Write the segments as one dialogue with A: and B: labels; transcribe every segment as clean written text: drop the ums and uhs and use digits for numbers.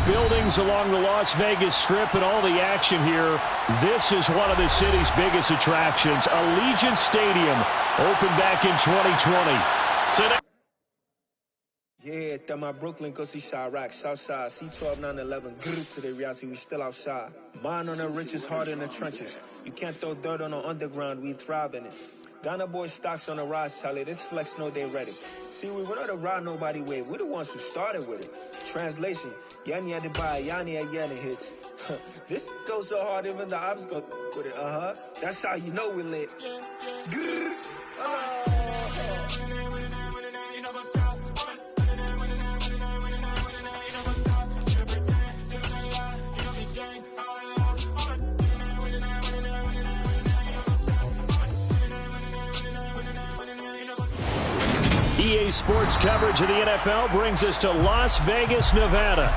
A: buildings along the Las Vegas Strip and all the action here. This is one of the city's biggest attractions. Allegiant Stadium opened back in 2020. Today.
B: Yeah, that my Brooklyn, go see Chirac, Southside, C12, 911, grrr, to the reality, we still outside. Mine on the richest, heart in the trenches. You can't throw dirt on the underground, we thrive in it. Ghana boys stocks on the rise, Charlie, this flex know they ready. See, we went on the ride nobody wave, we the ones who started with it. Translation, Yanni had to buy, Yanni had Yanni hits. This goes so hard, even the ops go with it, That's how you know we lit. Grrr,
A: EA Sports coverage of the NFL brings us to Las Vegas, Nevada.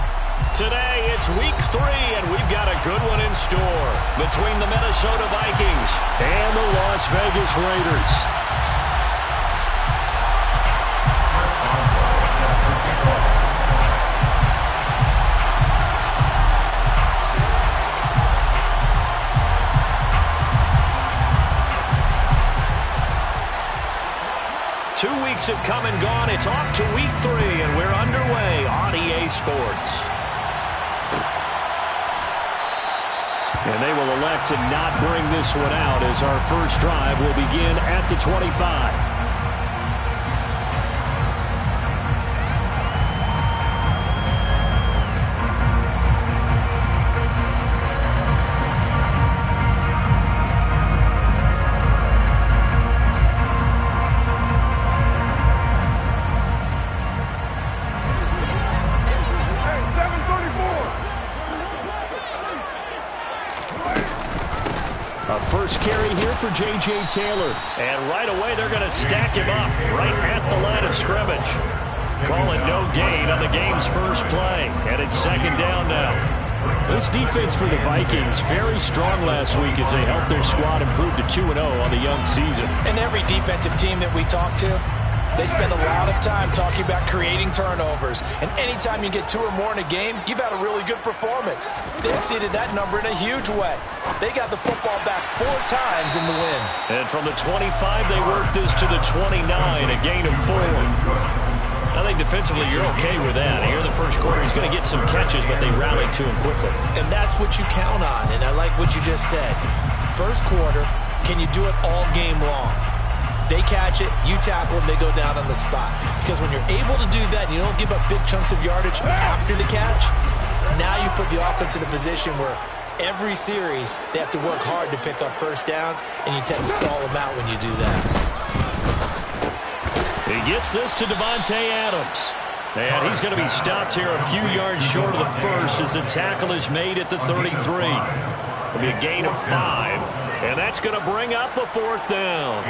A: Today, it's week 3, and we've got a good one in store between the Minnesota Vikings and the Las Vegas Raiders. 2 weeks have come and gone. It's off to week 3, and we're underway on EA Sports. And they will elect to not bring this one out as our first drive will begin at the 25. 1st carry here for J.J. Taylor. And right away, they're going to stack him up right at the line of scrimmage. Call it no gain on the game's first play. And it's 2nd down now. This defense for the Vikings, very strong last week as they helped their squad improve to 2-0 on the young season.
C: And every defensive team that we talk to, they spend a lot of time talking about creating turnovers. And anytime you get 2 or more in a game, you've had a really good performance. They exceeded that number in a huge way. They got the football back 4 times in the win.
A: And from the 25, they worked this to the 29, a gain of 4. I think defensively you're okay with that. Here in the first quarter, he's going to get some catches, but they rallied to him quickly.
C: And that's what you count on, and I like what you just said. First quarter, can you do it all game long? They catch it, you tackle them, they go down on the spot. Because when you're able to do that and you don't give up big chunks of yardage after the catch, now you put the offense in a position where every series they have to work hard to pick up first downs, and you tend to stall them out when you do that.
A: He gets this to Devontae Adams. And he's going to be stopped here a few yards short of the first as the tackle is made at the 33. It'll be a gain of 5. And that's going to bring up a 4th down.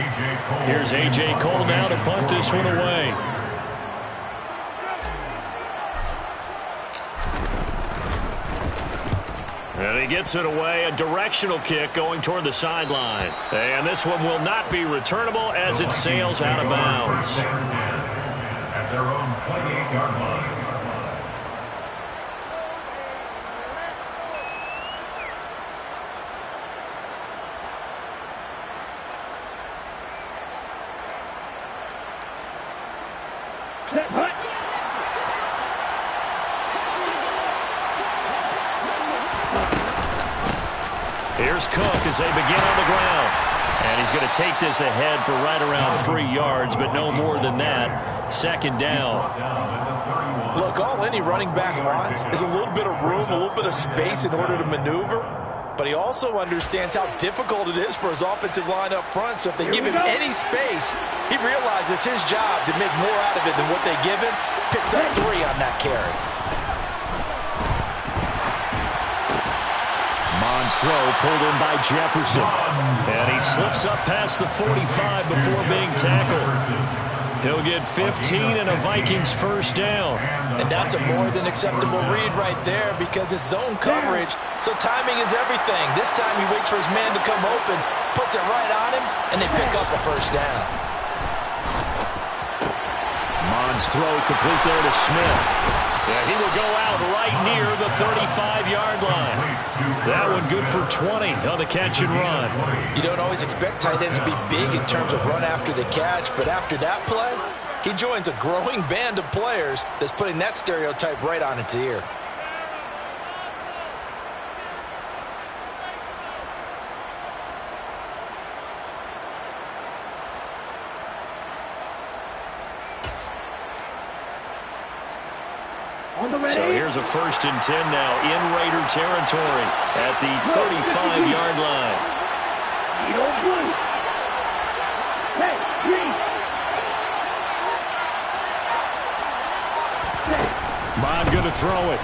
A: Here's A.J. Cole now to punt this one away. And he gets it away, a directional kick going toward the sideline. And this one will not be returnable as it sails out of bounds. At their own 28-yard line. Here's Cook as they begin on the ground. And he's going to take this ahead for right around 3 yards, but no more than that. 2nd down.
C: Look, all any running back wants is a little bit of room, a little bit of space in order to maneuver. But he also understands how difficult it is for his offensive line up front. So if they give him any space, he realizes his job to make more out of it than what they give him. Picks up 3 on that carry.
A: Mond's throw pulled in by Jefferson. And he slips up past the 45 before being tackled. He'll get 15 and a Vikings first down.
C: And that's a more than acceptable read right there because it's zone coverage, so timing is everything. This time he waits for his man to come open, puts it right on him, and they pick up a first down.
A: Mond's throw complete there to Smith. Yeah, he will go out right right near the 35-yard line. That one good for 20 on the catch and run.
C: You don't always expect tight ends to be big in terms of run after the catch, but after that play, he joins a growing band of players that's putting that stereotype right on its ear.
A: So here's a 1st and 10 now in Raider territory at the 35-yard line. Bond going to throw it.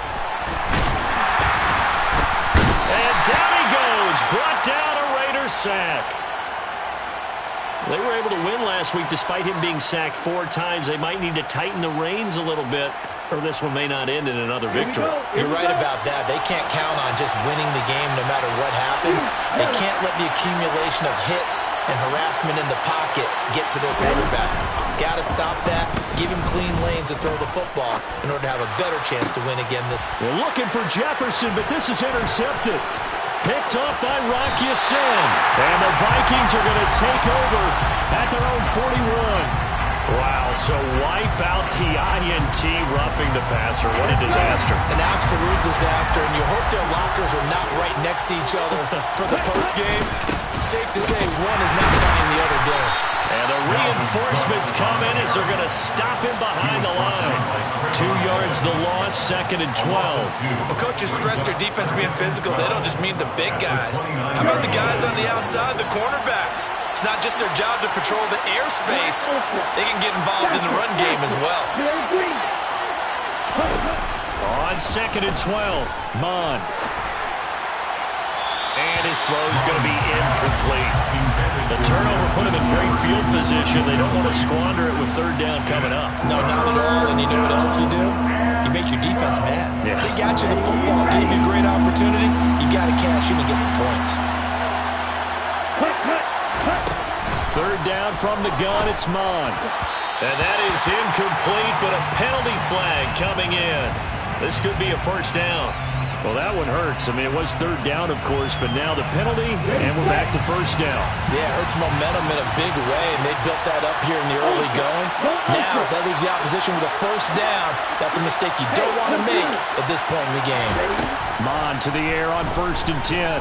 A: And down he goes. Brought down a Raider sack. They were able to win last week despite him being sacked 4 times. They might need to tighten the reins a little bit, or this one may not end in another victory.
C: You're right about that. They can't count on just winning the game no matter what happens. They can't let the accumulation of hits and harassment in the pocket get to their quarterback. Got to stop that, give him clean lanes to throw the football in order to have a better chance to win again this week.
A: They're looking for Jefferson, but this is intercepted. Picked up by Rock Ya-Sin. And the Vikings are going to take over at their own 41. Wow, so wipe out the INT roughing the passer. What a disaster.
C: An absolute disaster, and you hope their lockers are not right next to each other for the postgame. Safe to say one is not buying the other dinner.
A: And the reinforcements come in as they're going to stop him behind the line. 2 yards the loss, 2nd and 12.
C: Well, coaches stress their defense being physical. They don't just mean the big guys. How about the guys on the outside, the cornerbacks? It's not just their job to patrol the airspace. They can get involved in the run game as well.
A: On 2nd and 12, Mon. And his throw's going to be incomplete. The turnover put him in great field position. They don't want to squander it with 3rd down coming up.
C: No, not at all. And you know what else you do? You make your defense mad.
A: Yeah.
C: They got you the football, gave you a great opportunity. You got to cash in and get some points.
A: 3rd down from the gun, it's Mon. And that is incomplete, but a penalty flag coming in. This could be a 1st down. Well, that one hurts. I mean, it was 3rd down, of course, but now the penalty, and we're back to 1st down.
C: Yeah, it hurts momentum in a big way, and they built that up here in the early going. Now, that leaves the opposition with a 1st down. That's a mistake you don't want to make at this point in the game.
A: Mon to the air on 1st and 10.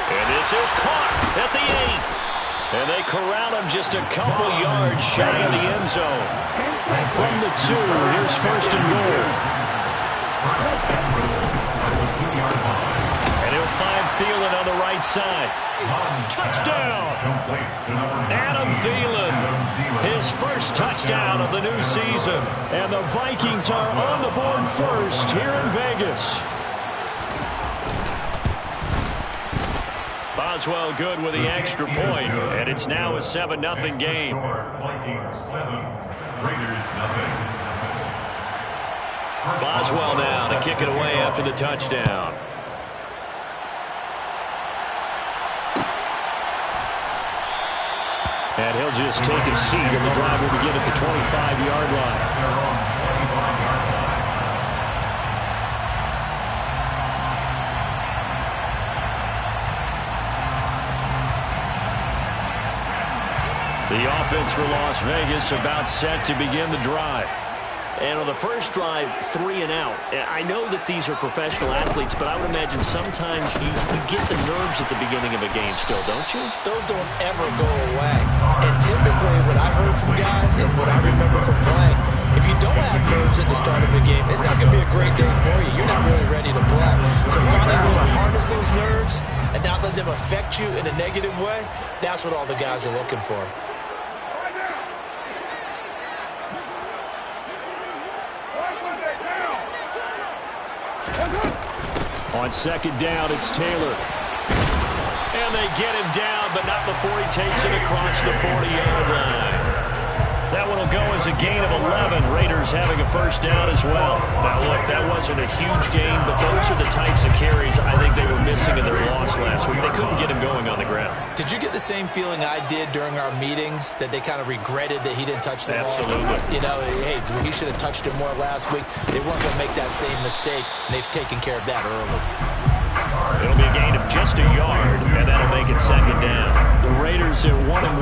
A: And this is caught at the 8. And they corral him just a couple yards shy of the end zone. From the 2, here's 1st and goal. And he'll find Thielen on the right side. Touchdown! Adam Thielen, his 1st touchdown of the new season. And the Vikings are on the board first here in Vegas. Boswell good with the extra point, and it's now a 7-0 game. Boswell now to kick it away after the touchdown. And he'll just take a seat, and the drive will begin at the 25-yard line. The offense for Las Vegas about set to begin the drive. And on the first drive, 3 and out. I know that these are professional athletes, but I would imagine sometimes you get the nerves at the beginning of a game still, don't you?
C: Those don't ever go away. And typically what I heard from guys and what I remember from playing, if you don't have nerves at the start of a game, it's not going to be a great day for you. You're not really ready to play. So finding a way to harness those nerves and not let them affect you in a negative way, that's what all the guys are looking for.
A: On 2nd down, it's Taylor. And they get him down, but not before he takes it across the 40-yard line. That one will go as a gain of 11. Raiders having a first down as well. Now, look, that wasn't a huge gain, but those are the types of carries I think they were missing in their loss last week. They couldn't get him going on the ground.
C: Did you get the same feeling I did during our meetings, that they kind of regretted that he didn't touch the ball?
A: Absolutely.
C: You know, hey, he should have touched it more last week. They weren't going to make that same mistake, and they've taken care of that early.
A: It'll be a gain of just a yard, and that'll make it second down. The Raiders have won him.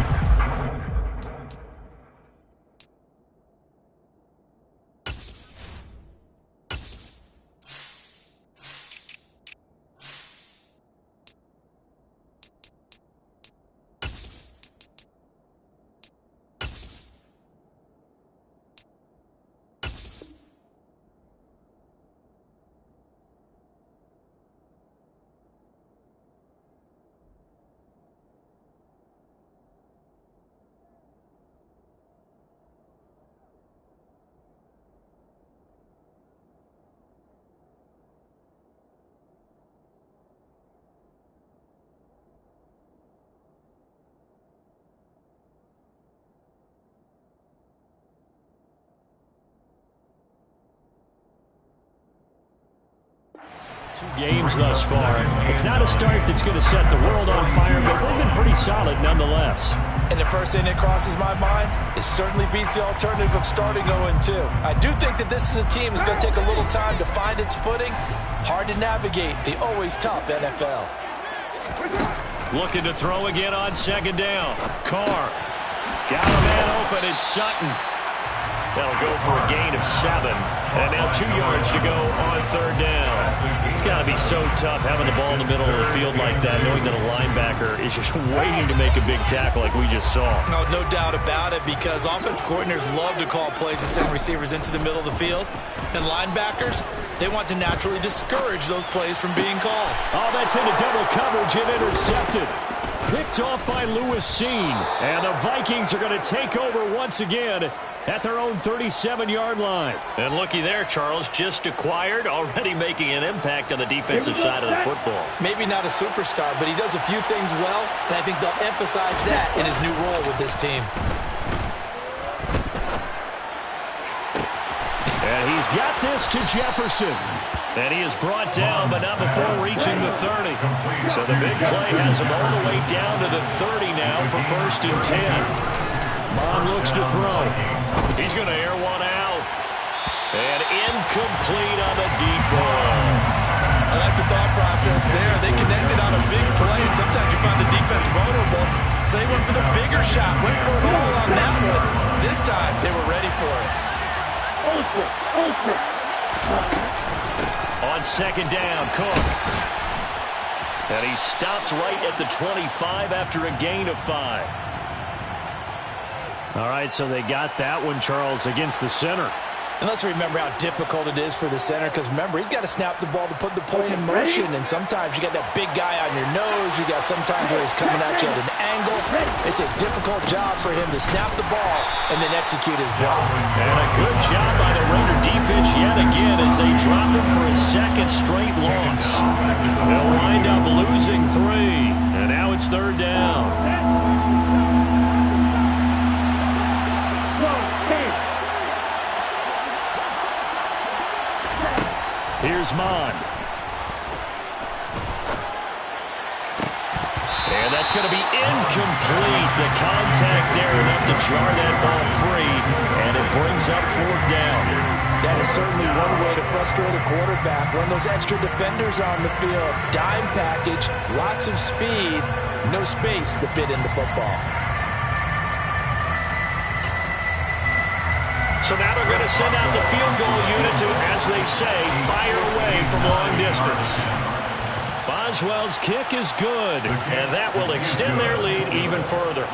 A: 2 games thus far. It's not a start that's going to set the world on fire, but they've been pretty solid nonetheless.
C: And the first thing that crosses my mind, it certainly beats the alternative of starting 0-2. I do think that this is a team that's going to take a little time to find its footing. Hard to navigate the always tough NFL.
A: Looking to throw again on second down. Carr. Got a man open. It's Sutton. That'll go for a gain of 7. And now 2 yards to go on third down. It's got to be so tough having the ball in the middle of the field like that, knowing that a linebacker is just waiting to make a big tackle like we just saw.
C: No doubt about it, because offense coordinators love to call plays to send receivers into the middle of the field. And linebackers, they want to naturally discourage those plays from being called.
A: Oh, that's into double coverage and intercepted. Picked off by Lewis Seen. And the Vikings are going to take over once again at their own 37-yard line. And looky there, Charles, just acquired, already making an impact on the defensive side of the football.
C: Maybe not a superstar, but he does a few things well, and I think they'll emphasize that in his new role with this team.
A: And he's got this to Jefferson. And he is brought down, but not before reaching the 30. So the big play has him all the way down to the 30 now for 1st and 10. Mon looks to throw. He's going to air one out. And incomplete on the deep ball.
C: I like the thought process there. They connected on a big play, and sometimes you find the defense vulnerable. So they went for the bigger shot, went for it all on that one. This time, they were ready for it.
A: On second down, Cook. And he stopped right at the 25 after a gain of 5. All right, so they got that one, Charles, against the center.
C: And let's remember how difficult it is for the center, because remember, he's got to snap the ball to put the play in motion, and sometimes you got that big guy on your nose. You got sometimes where he's coming at you at an angle. It's a difficult job for him to snap the ball and then execute his block.
A: And a good job by the Raider defense yet again as they drop him for a second straight loss. They'll wind up losing 3, and now it's third down. Here's Mon. And that's going to be incomplete. The contact there enough to jar that ball free, and it brings up 4th down.
C: That is certainly one way to frustrate a quarterback. When those extra defenders on the field, dime package, lots of speed, no space to fit into football.
A: So now they're going to send out the field goal unit to, as they say, fire away from long distance. Boswell's kick is good, and that will extend their lead even further.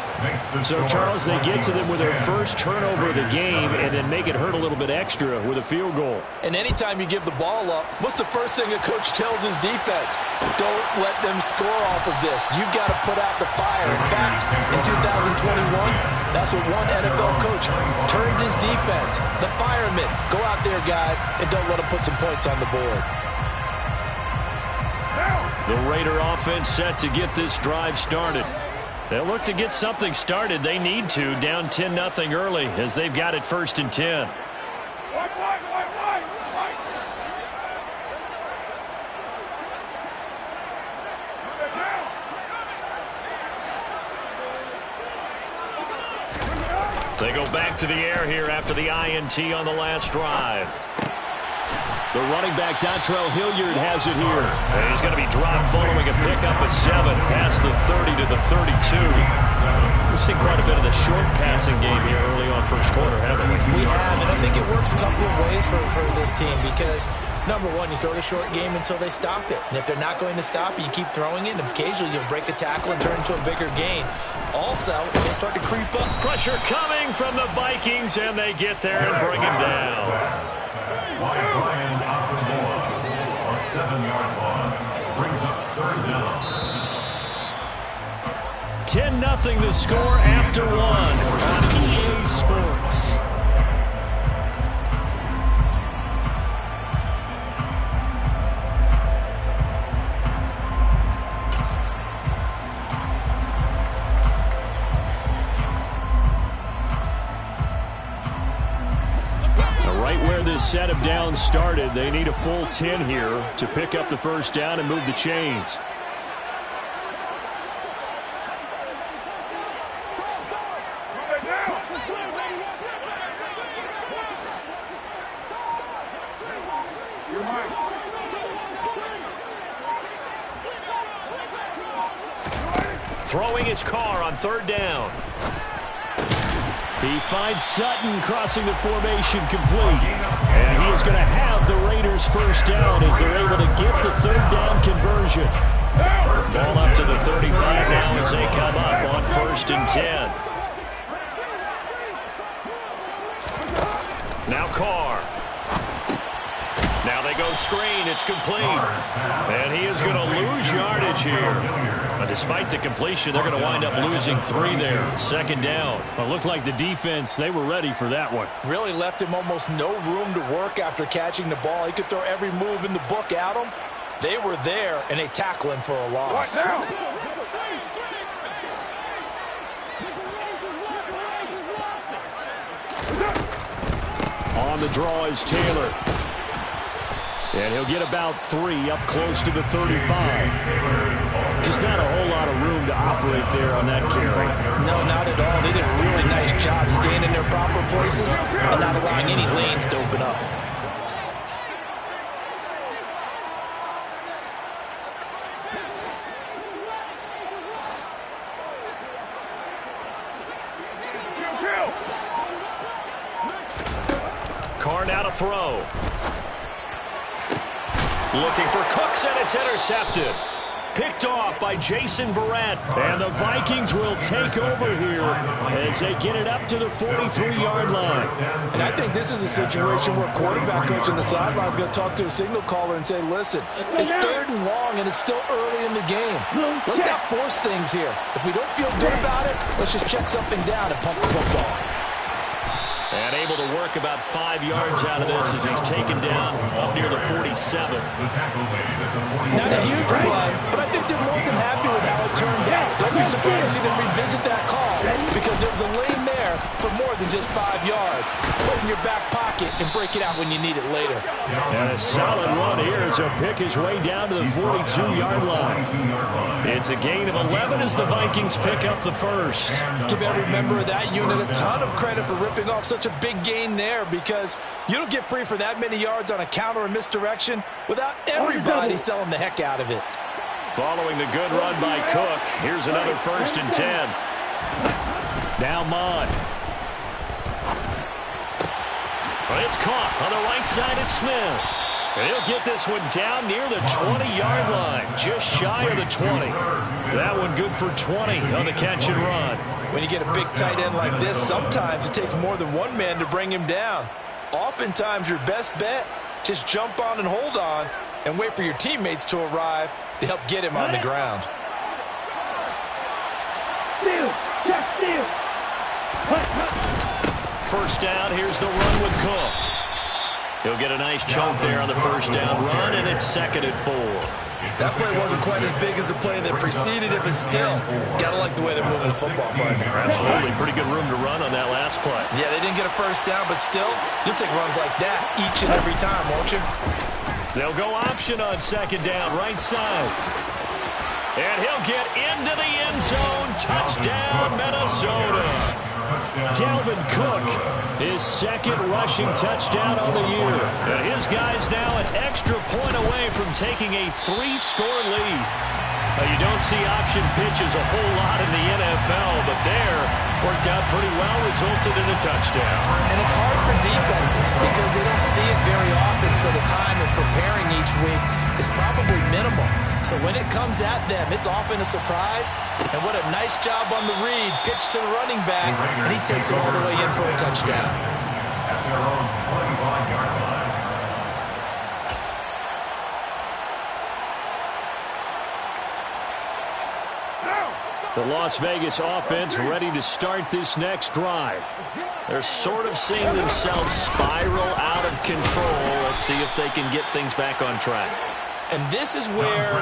A: So, Charles, they get to them with their first turnover of the game and then make it hurt a little bit extra with a field goal.
C: And anytime you give the ball up, what's the first thing a coach tells his defense? Don't let them score off of this. You've got to put out the fire. In fact, in 2021, that's what one NFL coach turned his defense. The firemen. Go out there, guys, and don't let them put some points on the board.
A: The Raider offense set to get this drive started. They'll look to get something started. They need to, down 10-0 early as they've got it 1st and 10. They go back to the air here after the INT on the last drive.
D: The running back, Dontrell Hilliard, has it here.
A: And he's going to be dropped following a pickup of 7 past the 30 to the 32. We've seen quite a bit of the short passing game here early on first quarter, haven't we?
C: We have, and I think it works a couple of ways for this team because, number one, you throw the short game until they stop it. And if they're not going to stop it, you keep throwing it, and occasionally you'll break a tackle and turn into a bigger gain. Also, they start to creep up.
A: Pressure coming from the Vikings, and they get there and bring him down.
E: Ryan Asamoah, a 7-yard loss, brings up 3rd down.
A: 10-0 the score after 1 on EA Sports. Right where this set of downs started, they need a full 10 here to pick up the 1st down and move the chains. Throwing his car on 3rd down. He finds Sutton crossing the formation complete. And he is going to have the Raiders 1st down as they're able to get the 3rd down conversion. Ball up to the 35 now as they come up on 1st and 10. Now Carr. Now they go screen. It's complete. And he is going to lose yardage here. But despite the completion, they're going to wind up losing 3 there. 2nd down.
D: Well, it looked like the defense, they were ready for that one.
C: Really left him almost no room to work after catching the ball. He could throw every move in the book at him. They were there, and they tackle him for a loss.
D: On the draw is Taylor. And he'll get about 3 up close to the 35. Just not a whole lot of room to operate there on that carry.
C: No, not at all. They did a really nice job staying in their proper places and not allowing any lanes to open up.
A: Carr now to throw. Looking for Cooks, and it's intercepted. Picked off by Jason Verrett.
D: And the Vikings will take over here as they get it up to the 43-yard line.
C: And I think this is a situation where quarterback coach on the sideline is going to talk to a signal caller and say, listen, it's 3rd and long, and it's still early in the game. Let's not force things here. If we don't feel good about it, let's just check something down and pump the football.
A: And able to work about 5 yards out of this as he's taken down up near the 47.
C: Not a huge play, but I think they're more than happy with how it turned out. Don't be surprised to see them revisit that call because there was a lane there for more than just 5 yards. Put it in your back pocket and break it out when you need it later.
D: And a solid run here as he'll pick his way down to the 42-yard line.
A: It's a gain of 11 as the Vikings pick up the 1st.
C: Give every member of that unit a ton of credit for ripping off such a big gain there because you don't get free for that many yards on a counter or misdirection without everybody selling the heck out of it.
A: Following the good run by Cook, here's another 1st and 10.
D: Now Mond.
A: It's caught on the right side at Smith. And he'll get this one down near the 20-yard line, just shy of the 20. That one good for 20 on the catch and run.
C: When you get a big tight end like this, sometimes it takes more than one man to bring him down. Oftentimes, your best bet, just jump on and hold on and wait for your teammates to arrive to help get him on the ground.
A: First down, here's the run with Cook. He'll get a nice chunk there on the first down run, and it's 2nd and 4.
C: That play wasn't quite as big as the play that preceded it, but still, gotta like the way they're moving the football, partner.
A: Absolutely. Pretty good room to run on that last play.
C: Yeah, they didn't get a first down, but still, you'll take runs like that each and every time, won't you?
A: They'll go option on second down, right side. And he'll get into the end zone. Touchdown, Minnesota.
D: Dalvin Cook, his second rushing touchdown on the year.
A: And his guy's now an extra point away from taking a 3-score lead. You don't see option pitches a whole lot in the NFL, but there worked out pretty well, resulted in a touchdown.
C: And it's hard for defenses because they don't see it very often, so the time in preparing each week is probably minimal. So when it comes at them, it's often a surprise. And what a nice job on the read. Pitch to the running back, and he takes it all the way in for a touchdown.
E: At their own 25-yard line.
D: The Las Vegas offense ready to start this next drive.
A: They're sort of seeing themselves spiral out of control. Let's see if they can get things back on track.
C: And this is where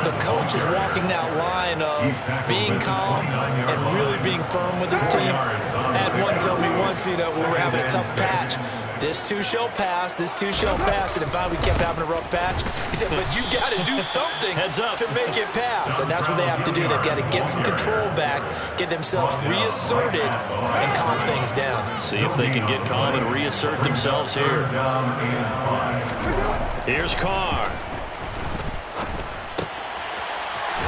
C: the coach is walking that line of being calm and really being firm with his team. I had one tell me once, when we were having a tough patch, this too shall pass, this too shall pass. And if we kept having a rough patch, he said, but you got to do something to make it pass. And that's what they have to do. They've got to get some control back, get themselves reasserted, and calm things down.
A: See if they can get calm and reassert themselves here. Here's Carr.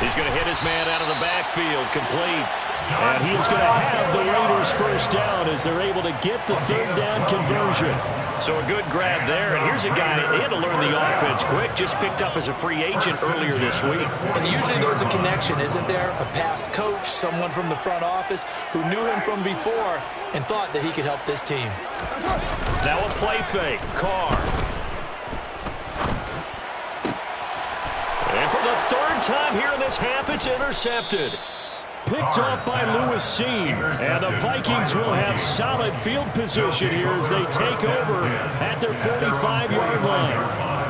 A: He's going to hit his man out of the backfield, complete.
D: And he's going to have the Raiders first down as they're able to get the third down conversion.
A: So a good grab there, and here's a guy, he had to learn the offense quick, just picked up as a free agent earlier this week.
C: And usually there's a connection, isn't there? A past coach, someone from the front office who knew him from before and thought that he could help this team.
A: Now a play fake, Carr. And for the third time here in this half, it's intercepted.
D: Picked off by Lewis Seen. And the Vikings will have solid field position here as they take over at their 45-yard line.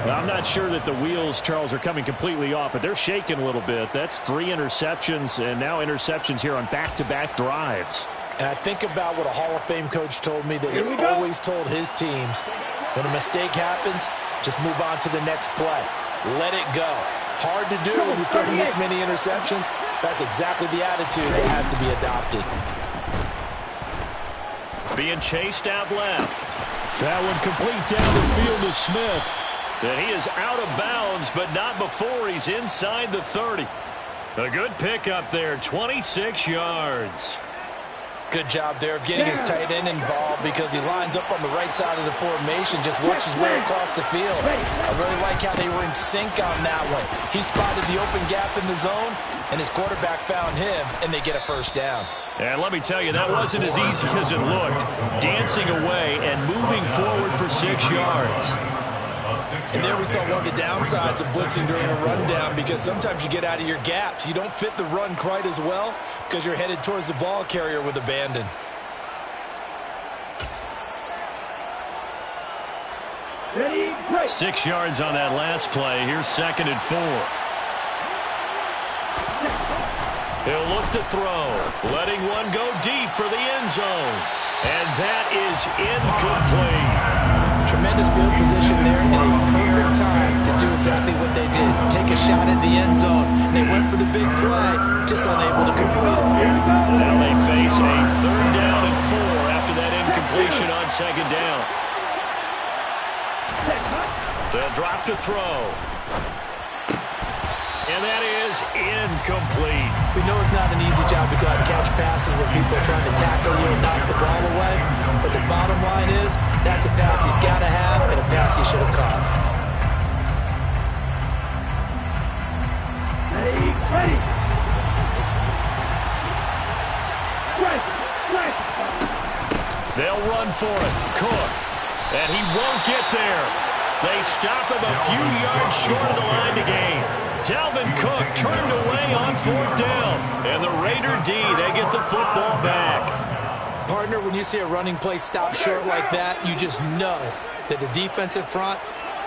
D: I'm not sure that the wheels, Charles, are coming completely off, but they're shaking a little bit. That's 3 interceptions, and now interceptions here on back-to-back drives.
C: And I think about what a Hall of Fame coach told me that he always told his teams, when a mistake happens, just move on to the next play. Let it go. Hard to do when you throw in this many interceptions. That's exactly the attitude that has to be adopted.
A: Being chased out left.
D: That one complete down the field to Smith.
A: And he is out of bounds, but not before he's inside the 30. A good pickup there, 26 yards.
C: Good job there of getting his tight end involved because he lines up on the right side of the formation, just works his way across the field. I really like how they were in sync on that one. He spotted the open gap in the zone, and his quarterback found him, and they get a first down.
A: And let me tell you, that wasn't as easy as it looked. Dancing away and moving forward for 6 yards.
C: And there we saw one of the downsides of blitzing during a rundown because sometimes you get out of your gaps. You don't fit the run quite as well because you're headed towards the ball carrier with abandon.
A: Ready, 6 yards on that last play. Here's 2nd and 4. He'll look to throw, letting one go deep for the end zone. And that is incomplete.
C: Tremendous field position there and a perfect time to do exactly what they did. Take a shot at the end zone. And they went for the big play, just unable to complete it.
A: Now they face a 3rd down and 4 after that incompletion on 2nd down. They'll drop to throw. And that is incomplete.
C: We know it's not an easy job to go out and catch passes where people are trying to tackle you and knock the ball away. But the bottom line is, that's a pass he's got to have and a pass he should have caught.
F: Ready.
A: They'll run for it. Cook. And he won't get there. They stop him a few yards short of the line to gain. Dalvin Cook turned away on 4th down. And the Raider D, they get the football back.
C: Partner, when you see a running play stop short like that, you just know that the defensive front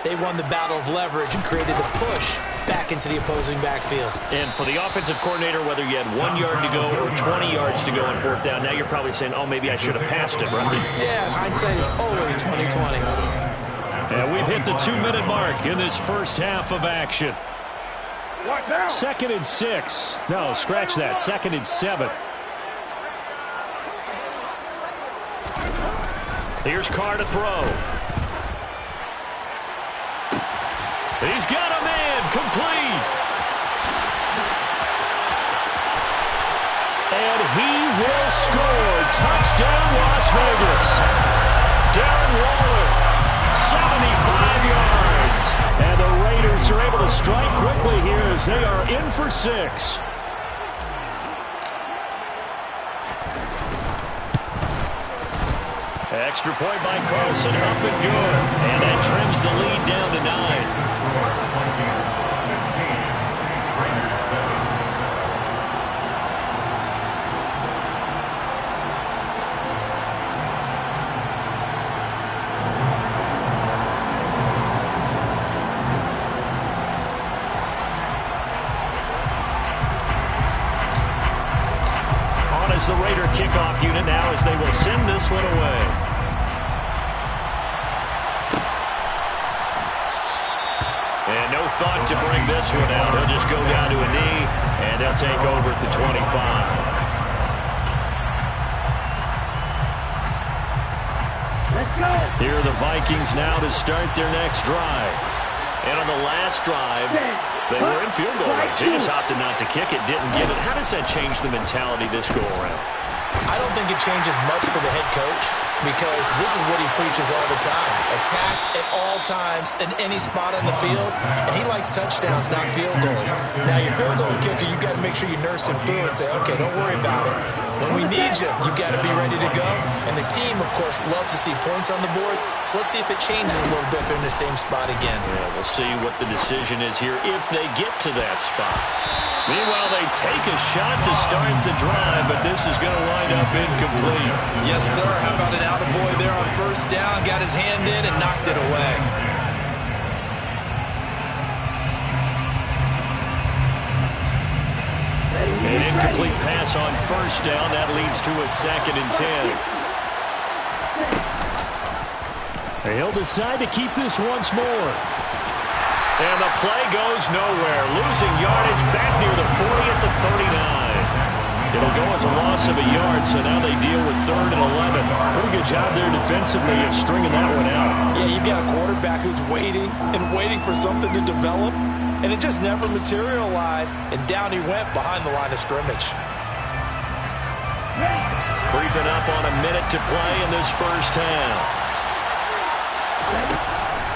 C: They won the battle of leverage and created the push back into the opposing backfield.
A: And for the offensive coordinator, whether you had 1 yard to go or 20 yards to go on fourth down, now you're probably saying, oh, maybe I should have passed it, right?
C: Yeah, hindsight is always 20/20.
A: And we've hit the 2-minute mark in this first half of action.
D: 2nd and 6. No, scratch that. 2nd and 7.
A: Here's Carr to throw. He's got a man, complete.
D: And he will score. Touchdown, Las Vegas.
A: Darren Waller, 75 yards.
D: And the Raiders are able to strike quickly here as they are in for 6.
A: Extra point by Carlson, up and good. And that trims the lead down to 9. As the Raider kickoff unit now as they will send this one away. And no thought to bring this one out. He'll just go down to a knee, and they'll take over at the 25.
E: Let's go.
A: Here are the Vikings now to start their next drive. And on the last drive, they were in field goal range. They just opted not to kick it, didn't get it. How does that change the mentality this go-around?
C: I don't think it changes much for the head coach because this is what he preaches all the time. Attack at all times in any spot on the field, and he likes touchdowns, not field goals. Now, your field goal kicker, you got to make sure you nurse him through and say, okay, don't worry about it. When we need you, you got to be ready to go. And the team, of course, loves to see points on the board. So let's see if it changes a little bit. They're in the same spot again.
A: Yeah, we'll see what the decision is here if they get to that spot. Meanwhile, they take a shot to start the drive, but this is going to wind up incomplete.
C: Yes, sir. How about an attaboy there on first down? Got his hand in and knocked it away.
A: An incomplete pass on first down. That leads to a 2nd and 10.
D: He'll decide to keep this once more.
A: And the play goes nowhere. Losing yardage back near the 40 at the 39. It'll go as a loss of a yard, so now they deal with 3rd and 11.
D: Pretty good job there defensively of stringing that one out.
F: Yeah, you've got a quarterback who's waiting and waiting for something to develop, and it just never materialized, and down he went behind the line of scrimmage.
A: Creeping up on a minute to play in this first half.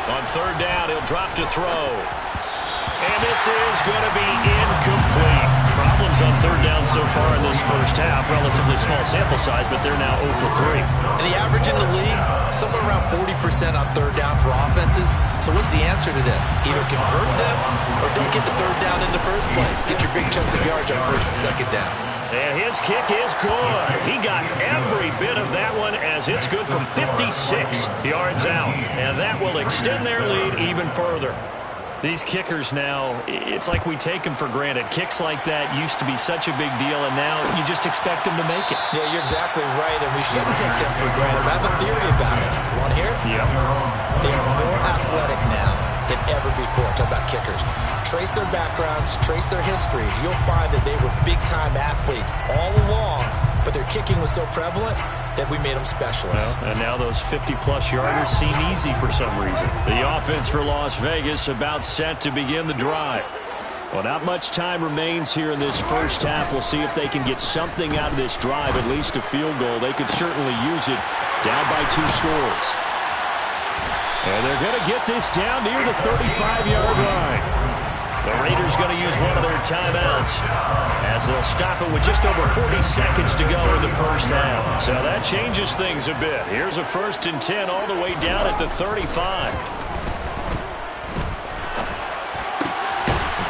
A: On 3rd down, he'll drop to throw. And this is going to be incomplete. Problems on 3rd down so far in this first half. Relatively small sample size, but they're now 0 for 3.
C: And the average in the league, somewhere around 40% on 3rd down for offenses. So what's the answer to this? Either convert them or don't get the 3rd down in the first place. Get your big chunks of yards on 1st and 2nd down.
A: And his kick is good. He got every bit of that one as it's good from 56 yards out. And that will extend their lead even further. These kickers now, it's like we take them for granted. Kicks like that used to be such a big deal, and now you just expect them to make it.
C: Yeah, you're exactly right, and we shouldn't take them for granted. I have a theory about it. You want to hear it?
A: Yep.
C: They are more athletic now than ever before. Talk about kickers. Trace their backgrounds, trace their histories. You'll find that they were big-time athletes all along, but their kicking was so prevalent that we made them specialists.
A: Well, and now those 50-plus yarders seem easy for some reason. The offense for Las Vegas about set to begin the drive. Well, not much time remains here in this first half. We'll see if they can get something out of this drive, at least a field goal. They could certainly use it down by 2 scores.
D: And they're going to get this down near the 35-yard line.
A: The Raiders going to use one of their timeouts as they'll stop it with just over 40 seconds to go in the first half. So that changes things a bit. Here's a 1st and 10 all the way down at the 35.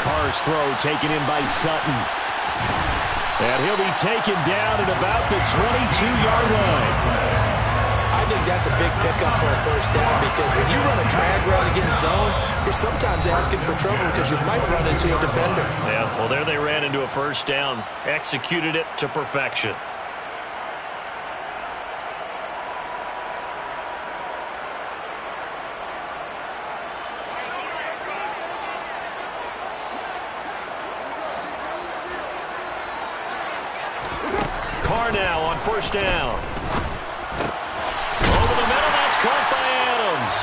D: Carr's throw taken in by Sutton. And he'll be taken down at about the 22-yard line.
C: I think that's a big pickup for a first down because when you run a drag route against zone, you're sometimes asking for trouble because you might run into a defender.
A: Yeah, well, there they ran into a first down. Executed it to perfection. Carr now on first down. Over the middle, that's caught by Adams.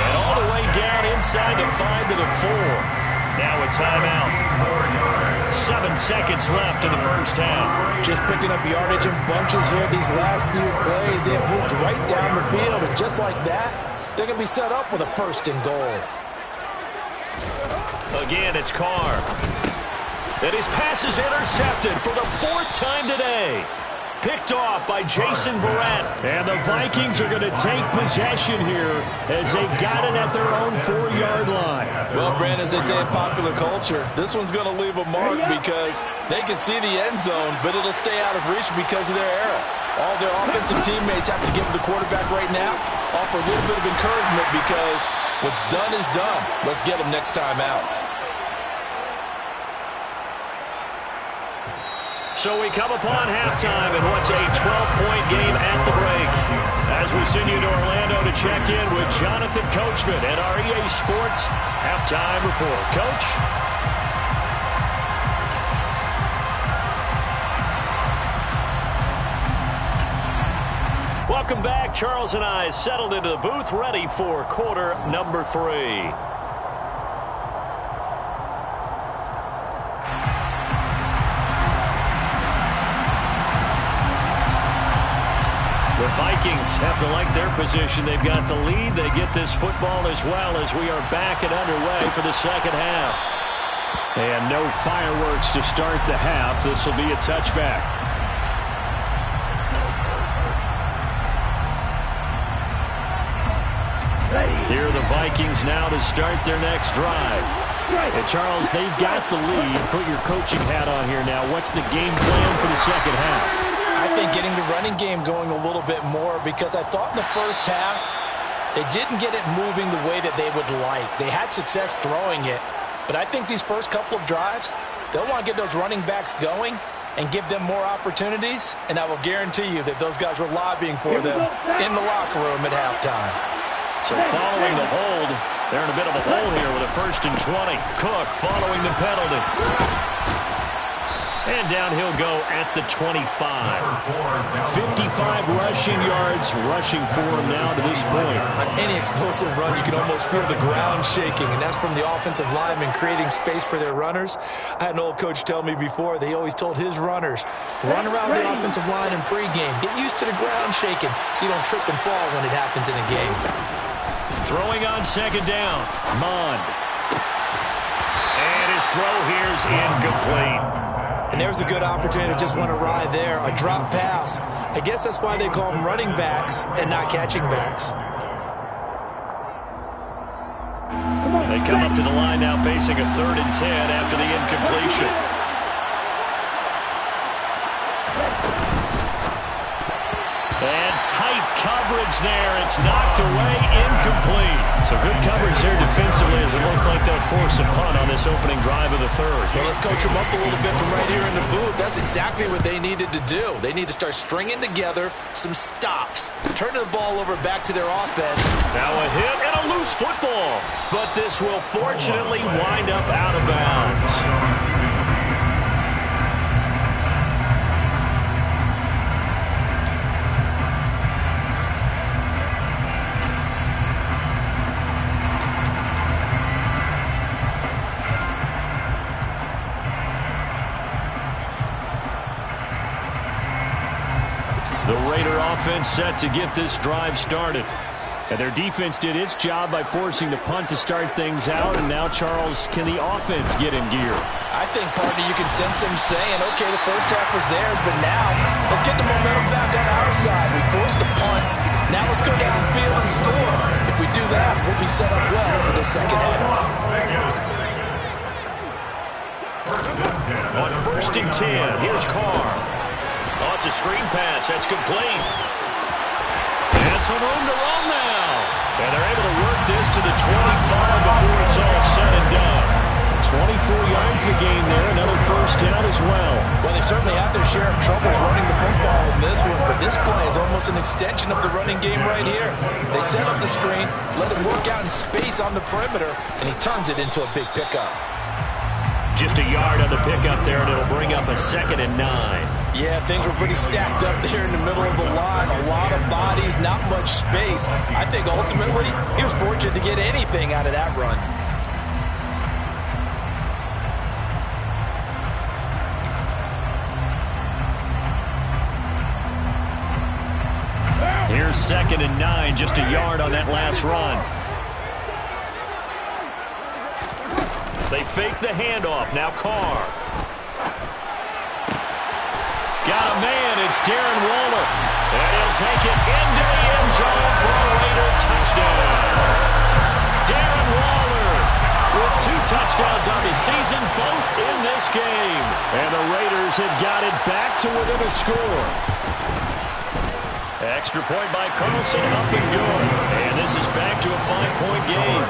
A: And all the way down inside the 5 to the 4. Now a timeout. 7 seconds left in the first half.
C: Just picking up yardage in bunches here these last few plays. They have moved right down the field, and just like that, they're going to be set up with a first and goal.
A: Again, it's Carr. And his pass is intercepted for the 4th time today. Picked off by Jason Verrett.
D: And the Vikings are going to take possession here as they've got it at their own 4-yard line.
F: Well, Brand, as they say in popular culture, this one's going to leave a mark because they can see the end zone, but it'll stay out of reach because of their error. All their offensive teammates have to give the quarterback right now, offer a little bit of encouragement because what's done is done. Let's get them next time out.
A: So we come upon halftime in what's a 12-point game at the break. As we send you to Orlando to check in with Jonathan Coachman at our EA Sports Halftime Report. Coach? Welcome back. Charles and I settled into the booth, ready for quarter number 3. The Vikings have to like their position. They've got the lead. They get this football as well as we are back and underway for the second half.
D: And no fireworks to start the half. This will be a touchback. Here are the Vikings now to start their next drive. And Charles, they've got the lead. Put your coaching hat on here now. What's the game plan for the second half?
C: I think getting the running game going a little bit more because I thought in the first half they didn't get it moving the way that they would like. They had success throwing it, but I think these first couple of drives, they'll want to get those running backs going and give them more opportunities, and I will guarantee you that those guys were lobbying for them in the locker room at halftime.
A: So following the hold, they're in a bit of a hole here with a 1st and 20. Cook following the penalty. And down he'll go at the 25.
D: 55 rushing yards, rushing for him now to this point.
C: On any explosive run, you can almost feel the ground shaking, and that's from the offensive linemen creating space for their runners. I had an old coach tell me before, they always told his runners, run around the offensive line in pregame. Get used to the ground shaking so you don't trip and fall when it happens in a game.
A: Throwing on second down, Mond. And his throw here's incomplete.
C: And there's a good opportunity to just want to ride there. A drop pass. I guess that's why they call them running backs and not catching backs.
A: They come up to the line now facing a 3rd and 10 after the incompletion. And tight coverage there. It's knocked away, incomplete. So good coverage there defensively as it looks like they'll force a punt on this opening drive of the 3rd.
C: Well, let's coach them up a little bit from right here in the booth. That's exactly what they needed to do. They need to start stringing together some stops, turning the ball over back to their offense.
A: Now a hit and a loose football. But this will fortunately wind up out of bounds. The Raider offense set to get this drive started. And their defense did its job by forcing the punt to start things out. And now, Charles, can the offense get in gear?
C: I think, partner, you can sense them saying, okay, the first half was theirs, but now let's get the momentum back on our side. We forced a punt. Now let's go downfield and score. If we do that, we'll be set up well for the second half.
A: On 1st and 10, here's Carr. Oh, it's a screen pass. That's complete. some room to roam now. And they're able to work this to the 25 before it's all said and done.
D: 24 yards a game there, another first down as well.
C: Well, they certainly have their share of troubles running the football in this one, but this play is almost an extension of the running game right here. They set up the screen, let him work out in space on the perimeter, and he turns it into a big pickup.
A: Just a yard on the pickup there, and it'll bring up a 2nd and 9.
C: Yeah, things were pretty stacked up there in the middle of the line. A lot of bodies, not much space. I think ultimately he was fortunate to get anything out of that run.
A: Here's 2nd and 9, just a yard on that last run. They fake the handoff. Now Carr. Got a man. It's Darren Waller. And he'll take it into the end zone for a Raider touchdown. Darren Waller with 2 touchdowns on the season, both in this game.
D: And the Raiders have got it back to within a score.
A: Extra point by Carlson, up and good. And this is back to a 5-point game.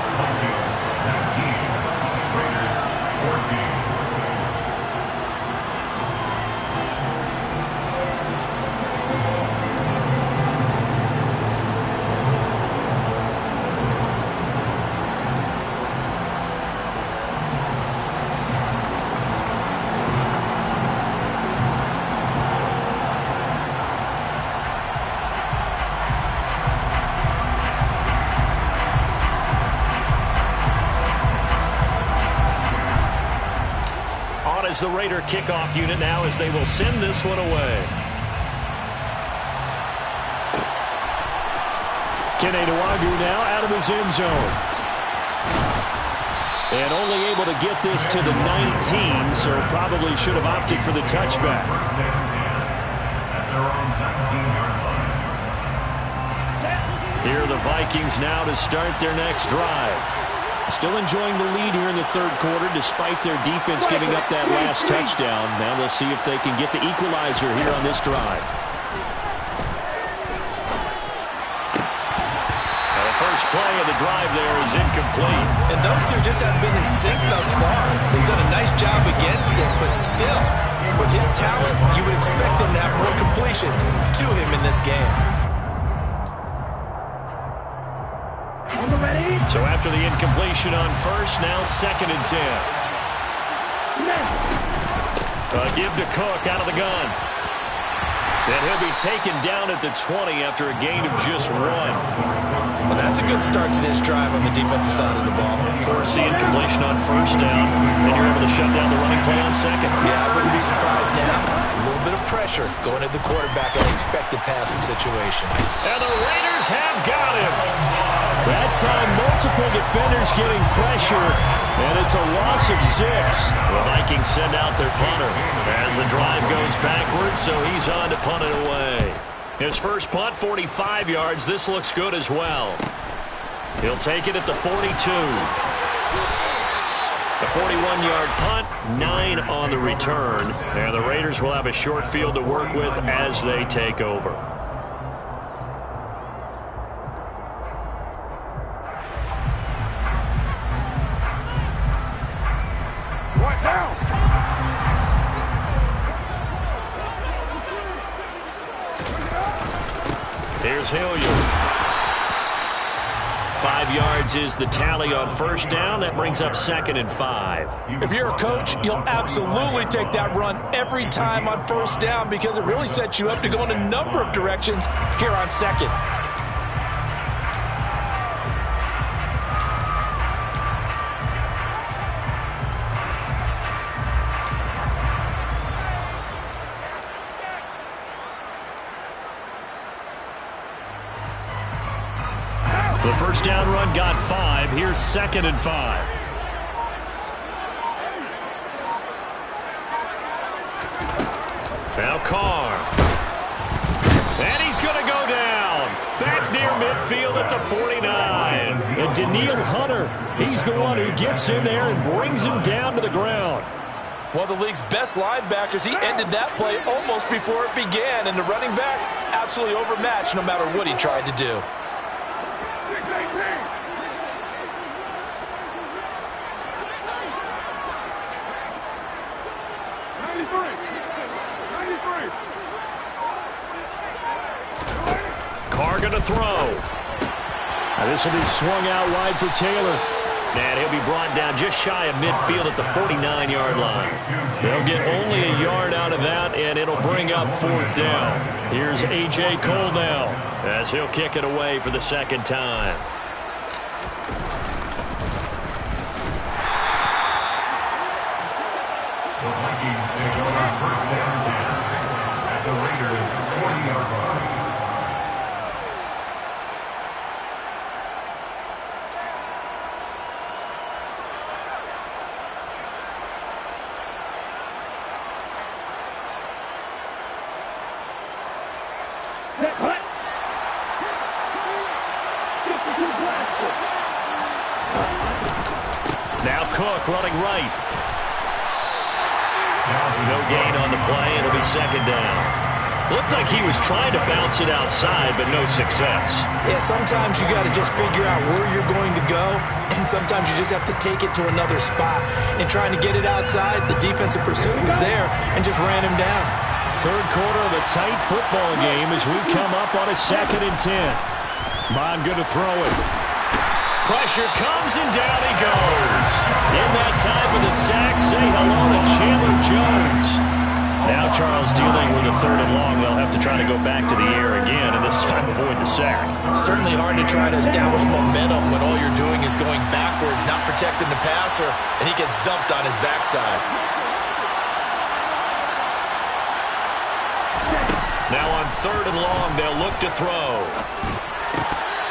A: As the Raider kickoff unit now, as they will send this one away.
D: Kenny Nwagu now out of his end zone. And only able to get this to the 19, so probably should have opted for the touchback.
A: Here are the Vikings now to start their next drive.
D: Still enjoying the lead here in the third quarter despite their defense giving up that last touchdown. Now they'll see if they can get the equalizer here on this drive.
A: And the first play of the drive there is incomplete.
C: And those two just haven't been in sync thus far. They've done a nice job against him, but still, with his talent, you would expect him to have more completions to him in this game.
A: So after the incompletion on first, now 2nd and 10. Give to Cook out of the gun. And he'll be taken down at the 20 after a gain of just 1.
C: Well, that's a good start to this drive on the defensive side of the ball.
A: Force the incompletion on first down. Then you're able to shut down the running play on second.
C: Yeah, I wouldn't be surprised now. A little bit of pressure going at the quarterback in an expected passing situation.
A: And the Raiders have got him.
D: That time, multiple defenders getting pressure, and it's a loss of 6.
A: The Vikings send out their punter as the drive goes backwards, so he's on to punt it away. His first punt, 45 yards. This looks good as well. He'll take it at the 42. A 41-yard punt, 9 on the return. And the Raiders will have a short field to work with as they take over. Here's Hilliard. 5 yards is the tally on first down. That brings up 2nd and 5.
C: If you're a coach, you'll absolutely take that run every time on first down because it really sets you up to go in a number of directions here on second.
A: The first down run got 5. Here's 2nd and 5. Now Carr. And he's going to go down. Back near midfield at the 49.
D: And Daniil Hunter, he's the one who gets in there and brings him down to the ground.
F: One of the league's best linebackers. He ended that play almost before it began, and the running back absolutely overmatched no matter what he tried to do.
E: 6-18.
D: Carr going to throw. Now this will be swung out wide for Taylor. And he'll be brought down just shy of midfield at the 49-yard line. They'll get only a yard out of that, and it'll bring up 4th down. Here's A.J. Cole now as he'll kick it away for the second time.
G: The Vikings take over first down at the Raiders' 20-yard line.
D: Now Cook running right. No gain on the play. It'll be second down. Looked like he was trying to bounce it outside, but no success.
C: Yeah, sometimes you got to just figure out where you're going to go, and sometimes you just have to take it to another spot. And trying to get it outside, the defensive pursuit was there and just ran him down.
D: Third quarter of a tight football game as we come up on a 2nd and 10. Bond going to throw it. Pressure comes and down he goes. In that time for the sack, say hello to Chandler Jones. Now Charles dealing with a 3rd and long. They'll have to try to go back to the air again, and this time avoid the sack.
C: Certainly hard to try to establish momentum when all you're doing is going backwards, not protecting the passer, and he gets dumped on his backside.
D: Now on 3rd and long, they'll look to throw.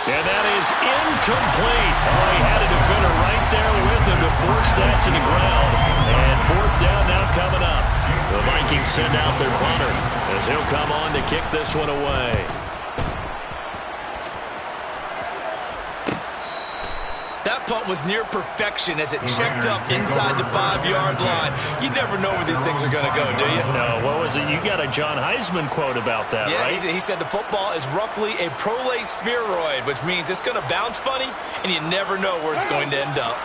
D: And that is incomplete. Oh, he had a defender right there with him to force that to the ground. And 4th down now coming up. The Vikings send out their punter as he'll come on to kick this one away.
C: That punt was near perfection as it checked up inside the 5-yard line. You never know where these things are going to go, do you?
D: No, what was it? You got a John Heisman quote about that,
C: yeah,
D: right?
C: He said the football is roughly a prolate spheroid, which means it's going to bounce funny, and you never know where it's going to end up.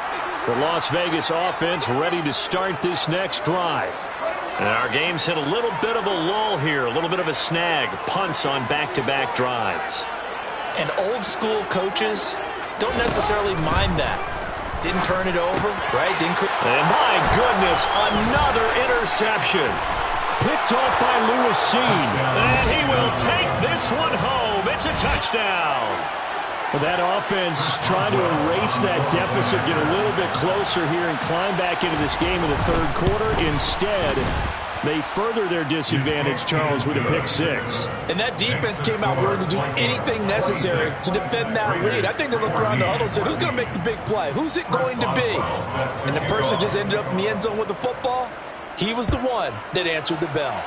D: The Las Vegas offense ready to start this next drive. And our game's hit a little bit of a lull here, a little bit of a snag. Punts on back-to-back drives.
C: And old-school coaches don't necessarily mind that. Didn't turn it over, right?
D: And my goodness, another interception. Picked off by Lewis Seen. And he will take this one home. It's a touchdown. Well, that offense trying to erase that deficit, get a little bit closer here and climb back into this game in the 3rd quarter. Instead, they further their disadvantage, Charles, with a pick 6.
C: And that defense came out willing to do anything necessary to defend that lead. I think they looked around the huddle and said, who's going to make the big play? Who's it going to be? And the person who just ended up in the end zone with the football, he was the one that answered the bell.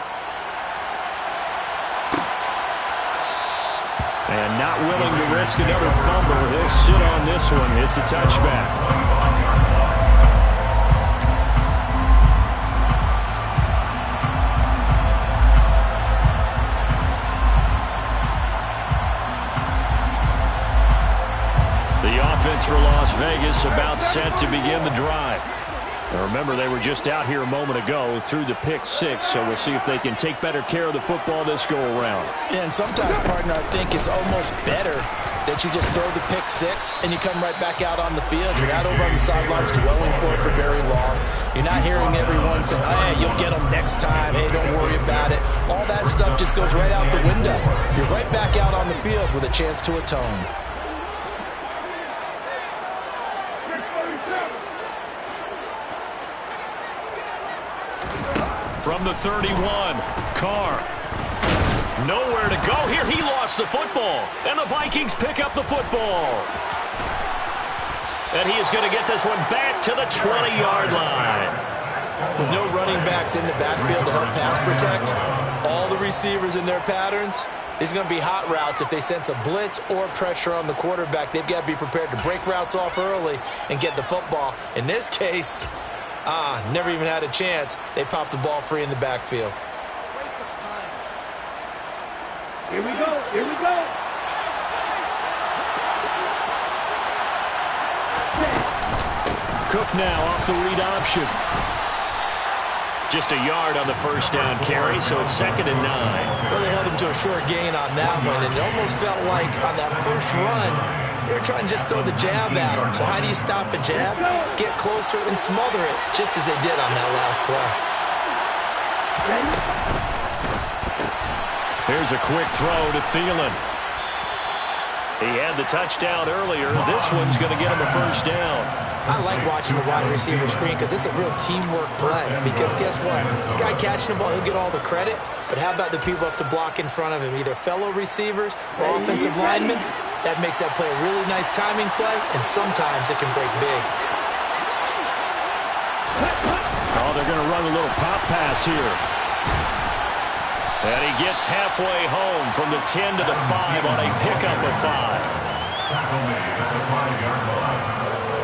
D: And not willing to risk another fumble. He'll sit on this one. It's a touchback. For Las Vegas about set to begin the drive. Now remember, they were just out here a moment ago through the pick 6, so we'll see if they can take better care of the football this go around.
C: And sometimes, partner, I think it's almost better that you just throw the pick 6 and you come right back out on the field. You're not over on the sidelines dwelling for it for very long. You're not hearing everyone say, hey, you'll get them next time. Hey, don't worry about it. All that stuff just goes right out the window. You're right back out on the field with a chance to atone.
D: From the 31, Carr. Nowhere to go here. He lost the football. And the Vikings pick up the football. And he is going to get this one back to the 20-yard line.
C: With no running backs in the backfield to help pass protect, all the receivers in their patterns, it's going to be hot routes. If they sense a blitz or pressure on the quarterback, they've got to be prepared to break routes off early and get the football. In this case, Never even had a chance. They popped the ball free in the backfield.
E: Here we go. Here we go.
D: Cook now off the read option. Just a yard on the first down carry, so it's 2nd and 9.
C: Well, they held him to a short gain on that one, and it almost felt like on that first run, they were trying to just throw the jab at him. So how do you stop a jab? Get closer and smother it, just as they did on that last play.
D: Here's a quick throw to Thielen. He had the touchdown earlier. This one's going to get him a first down.
C: I like watching the wide receiver screen because it's a real teamwork play. Because guess what? The guy catching the ball, he'll get all the credit. But how about the people up to block in front of him, either fellow receivers or offensive linemen? That makes that play a really nice timing play, and sometimes it can break big.
D: Oh, they're going to run a little pop pass here. And he gets halfway home from the 10 to the 5 on a pickup of 5.
G: Tackle made at the 5-yard line.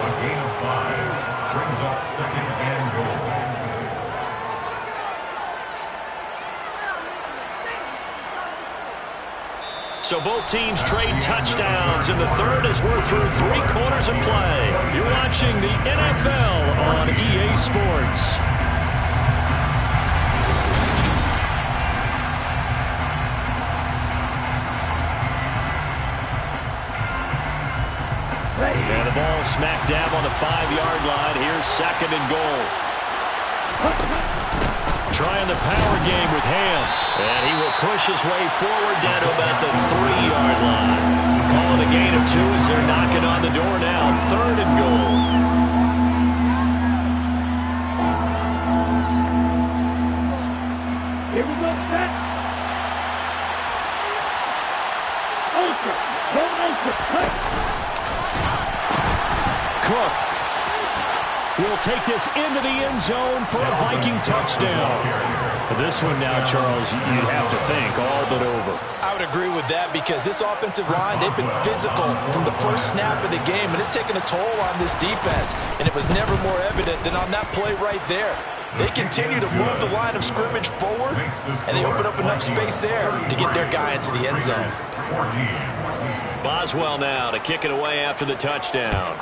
G: A gain of 5 brings up 2nd and goal.
D: So both teams trade touchdowns in the third as we're through 3 quarters of play. You're watching the NFL on EA Sports. And the ball smack dab on the 5-yard line. Here's 2nd and goal. Trying the power game with Ham. And he will push his way forward down to about the 3-yard line. Calling a gain of 2 as they're knocking on the door now. 3rd and goal.
E: Here we go, set. Ultra. Go ultra. Cut.
D: Cook will take this into the end zone for a Viking touchdown. This one now, Charles, you have to think all but over.
C: I would agree with that because this offensive line, they've been physical from the first snap of the game, and it's taken a toll on this defense. And it was never more evident than on that play right there. They continue to move the line of scrimmage forward, and they open up enough space there to get their guy into the end zone.
D: Boswell now to kick it away after the touchdown.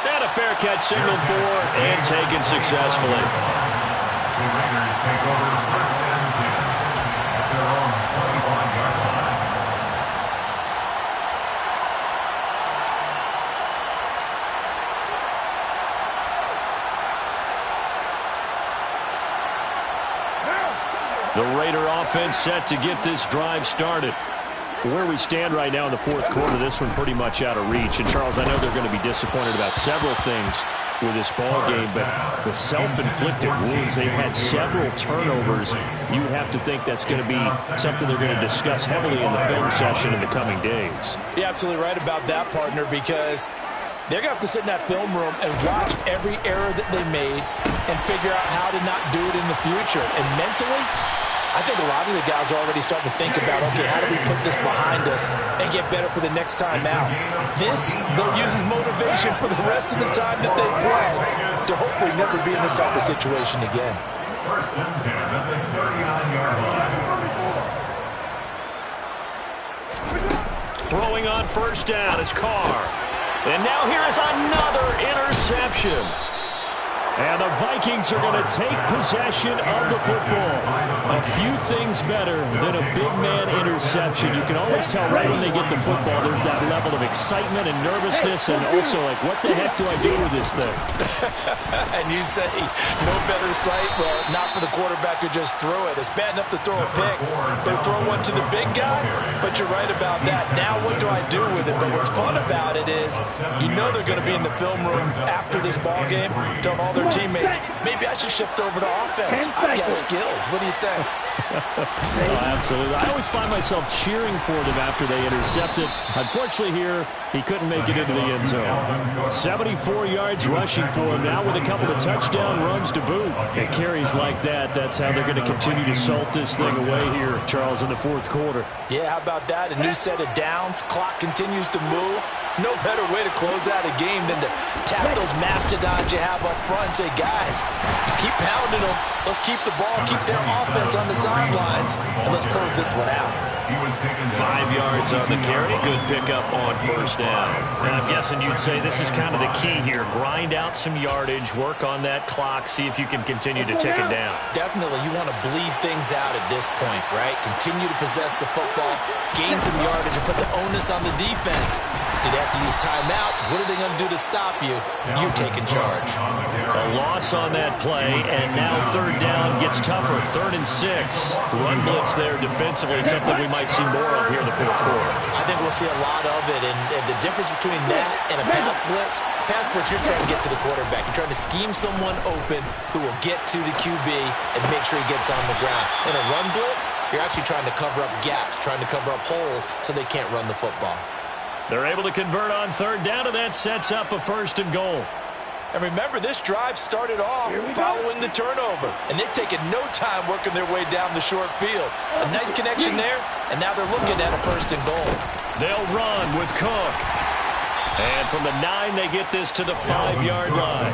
D: And a fair catch signaled for and taken successfully.
G: The Raiders take over 1st and 10 at their own 25-yard line.
D: The Raider offense set to get this drive started. Where we stand right now in the 4th quarter, this one pretty much out of reach. And, Charles, I know they're going to be disappointed about several things with this ball game, but the self-inflicted wounds, they had several turnovers. You would have to think that's going to be something they're going to discuss heavily in the film session in the coming days.
C: You're absolutely right about that, partner, because they're going to have to sit in that film room and watch every error that they made and figure out how to not do it in the future. And mentally, I think a lot of the guys are already starting to think about, okay, how do we put this behind us and get better for the next time out? This, they'll use as motivation for the rest of the time that they play to hopefully never be in this type of situation again.
G: 1st and 10 at the 39-yard line.
D: Throwing on first down is Carr. And now here is another interception. And the Vikings are going to take possession of the football. A few things better than a big man interception. You can always tell right when they get the football, there's that level of excitement and nervousness, and also like, what the heck do I do with this thing?
C: And you say, no better sight? Well, not for the quarterback to just throw it. It's bad enough to throw a pick. They throw one to the big guy, but you're right about that. Now what do I do with it? But what's fun about it is, you know they're going to be in the film room after this ball game, telling all their teammates, maybe I should shift over to offense. I've got skills. What do you think?
D: Oh, absolutely. I always find myself cheering for them after they intercepted. Unfortunately here, he couldn't make it into the end zone. 74 yards rushing for him now with a couple of touchdown runs to boot. It carries like that. That's how they're going to continue to salt this thing away here, Charles, in the 4th quarter.
C: Yeah, how about that? A new set of downs. Clock continues to move. No better way to close out a game than to tap those mastodons you have up front and say, guys, keep pounding them. Let's keep the ball, keep their offense on the sidelines, and let's close this one out.
A: 5 yards on the carry. Good pickup on first down. And I'm guessing you'd say this is kind of the key here. Grind out some yardage, work on that clock, see if you can continue to tick it down.
C: Definitely, you want to bleed things out at this point, right? Continue to possess the football, gain some yardage, and put the onus on the defense. Do they have to use timeouts? What are they going to do to stop you? You're taking charge.
A: A loss on that play, and now third down gets tougher. 3rd and 6. Run blitz there defensively, something we might see more of here in the fourth quarter.
C: I think we'll see a lot of it, and the difference between that and a pass blitz, you're trying to get to the quarterback. You're trying to scheme someone open who will get to the QB and make sure he gets on the ground. In a run blitz, you're actually trying to cover up gaps, trying to cover up holes so they can't run the football.
A: They're able to convert on third down, and that sets up a 1st and goal.
C: And remember, this drive started off following the turnover, and they've taken no time working their way down the short field. A nice connection there, and now they're looking at a 1st and goal.
A: They'll run with Cook. And from the 9, they get this to the 5-yard line.